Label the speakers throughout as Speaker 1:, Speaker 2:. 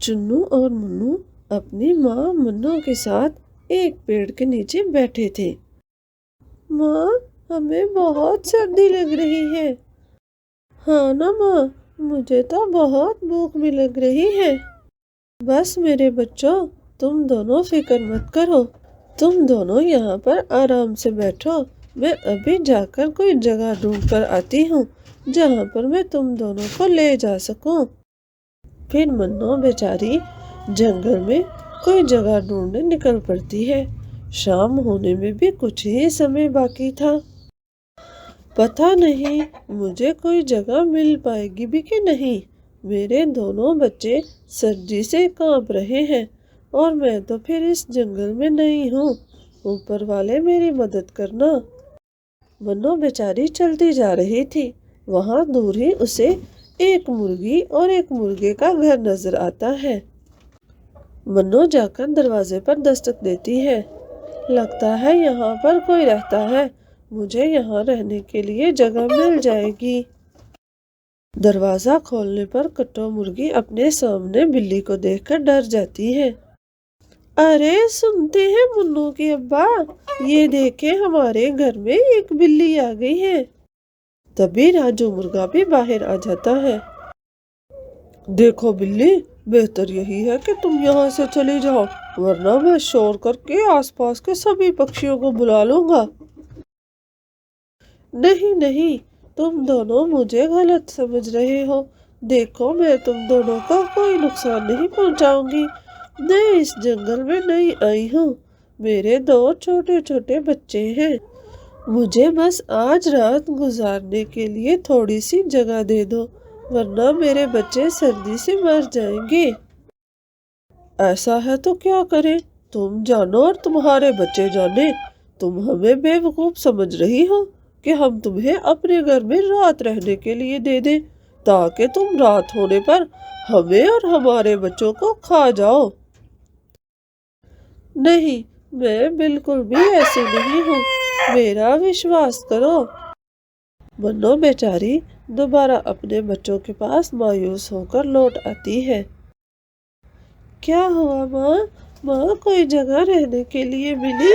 Speaker 1: चुन्नू और मुन्नू अपनी माँ मन्नू के साथ एक पेड़ के नीचे बैठे थे। माँ, हमें बहुत सर्दी लग रही है। हाँ ना माँ, मुझे तो बहुत भूख भी लग रही है। बस मेरे बच्चों, तुम दोनों फिक्र मत करो। तुम दोनों यहाँ पर आराम से बैठो। मैं अभी जाकर कोई जगह ढूंढ कर आती हूँ जहाँ पर मैं तुम दोनों को ले जा सकूँ। फिर मन्नू बेचारी जंगल में कोई जगह ढूंढने निकल पड़ती है। शाम होने में भी कुछ ही समय बाकी था। पता नहीं मुझे कोई जगह मिल पाएगी भी कि नहीं। मेरे दोनों बच्चे सर्दी से कांप रहे हैं और मैं तो फिर इस जंगल में नई हूँ। ऊपर वाले मेरी मदद करना। मन्नू बेचारी चलती जा रही थी। वहां दूर ही उसे एक मुर्गी और एक मुर्गे का घर नजर आता है। मन्नू जाकर दरवाजे पर दस्तक देती है। लगता है यहाँ पर कोई रहता है। मुझे यहाँ रहने के लिए जगह मिल जाएगी। दरवाजा खोलने पर कट्टो मुर्गी अपने सामने बिल्ली को देखकर डर जाती है। अरे सुनते हैं मुन्नू की अब्बा, ये देखे हमारे घर में एक बिल्ली आ गई है। तभी राजू मुर्गा भी बाहर आ जाता है। देखो बिल्ली, बेहतर यही है कि तुम यहाँ से चली जाओ, वरना मैं शोर करके आसपास के सभी पक्षियों को बुला लूंगा। नहीं नहीं, तुम दोनों मुझे गलत समझ रहे हो। देखो, मैं तुम दोनों को कोई नुकसान नहीं पहुंचाऊंगी। मैं इस जंगल में नई आई हूँ। मेरे दो छोटे छोटे बच्चे हैं। मुझे बस आज रात गुजारने के लिए थोड़ी सी जगह दे दो, वरना मेरे बच्चे सर्दी से मर जाएंगे। ऐसा है तो क्या करें? तुम जानो और तुम्हारे बच्चे जाने। तुम हमें बेवकूफ समझ रही हो कि हम तुम्हें अपने घर में रात रहने के लिए दे दें, ताकि तुम रात होने पर हमें और हमारे बच्चों को खा जाओ। नहीं, मैं बिल्कुल भी ऐसे नहीं हूँ। मेरा विश्वास करो। मन्नू बेचारी दोबारा अपने बच्चों के पास मायूस होकर लौट आती है। क्या हुआ माँ? माँ, कोई जगह रहने के लिए मिली?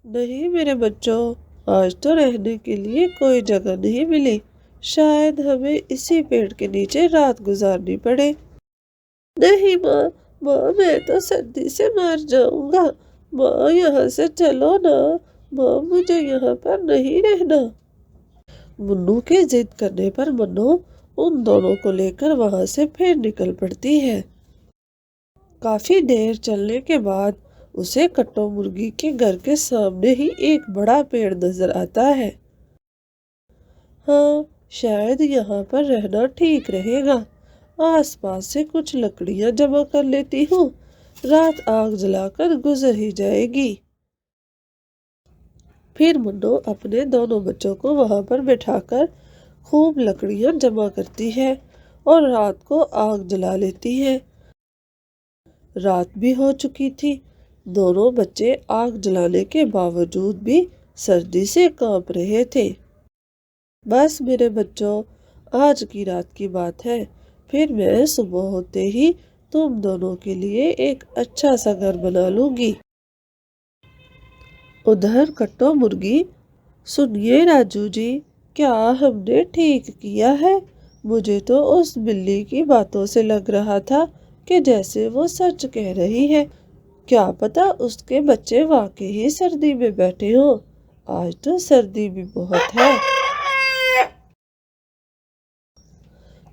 Speaker 1: नहीं मेरे बच्चों, आज तो रहने के लिए कोई जगह नहीं मिली। शायद हमें इसी पेड़ के नीचे रात गुजारनी पड़े। नहीं माँ, माँ मैं तो सर्दी से मर जाऊंगा। माँ यहाँ से चलो ना। माँ, मुझे यहाँ पर नहीं रहना। मुन्नू के जिद करने पर मन्नू उन दोनों को लेकर वहां से फिर निकल पड़ती है। काफी देर चलने के बाद उसे कट्टो मुर्गी के घर के सामने ही एक बड़ा पेड़ नजर आता है। हाँ, शायद यहाँ पर रहना ठीक रहेगा। आसपास से कुछ लकड़ियां जमा कर लेती हूँ। रात आग जलाकर गुजर ही जाएगी। फिर मुन्नू अपने दोनों बच्चों को वहां पर बिठाकर खूब लकड़ियां जमा करती है और रात को आग जला लेती है। रात भी हो चुकी थी। दोनों बच्चे आग जलाने के बावजूद भी सर्दी से कांप रहे थे। बस मेरे बच्चों, आज की रात की बात है। फिर मैं सुबह होते ही तुम दोनों के लिए एक अच्छा सा घर बना लूंगी। उधर कट्टो मुर्गी, सुनिए राजू जी, क्या हमने ठीक किया है? मुझे तो उस बिल्ली की बातों से लग रहा था कि जैसे वो सच कह रही है। क्या पता उसके बच्चे वाकई ही सर्दी में बैठे हों। आज तो सर्दी भी बहुत है।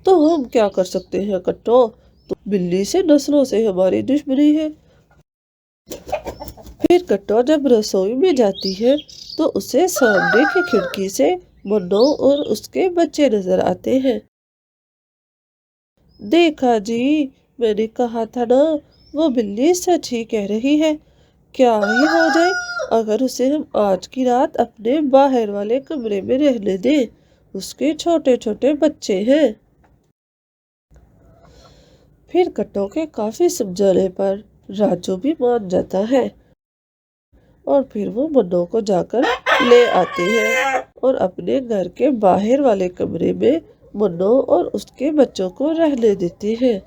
Speaker 1: तो हम क्या कर सकते हैं कट्टो? तो बिल्ली से नस्लों से हमारी दुश्मनी है। फिर कट्टो जब रसोई में जाती है तो उसे सामने की खिड़की से मन्नू और उसके बच्चे नजर आते हैं। देखा जी, मैंने कहा था ना, वो बिल्ली सच ही कह रही है। क्या ही हो जाए अगर उसे हम आज की रात अपने बाहर वाले कमरे में रहने दें। उसके छोटे छोटे बच्चे हैं। फिर कट्टो के काफी समझाने पर राजू भी मान जाता है और फिर वो मन्नू को जाकर ले आते हैं और अपने घर के बाहर वाले कमरे में منو اور اس کے بچوں کو رہنے دیتی ہے۔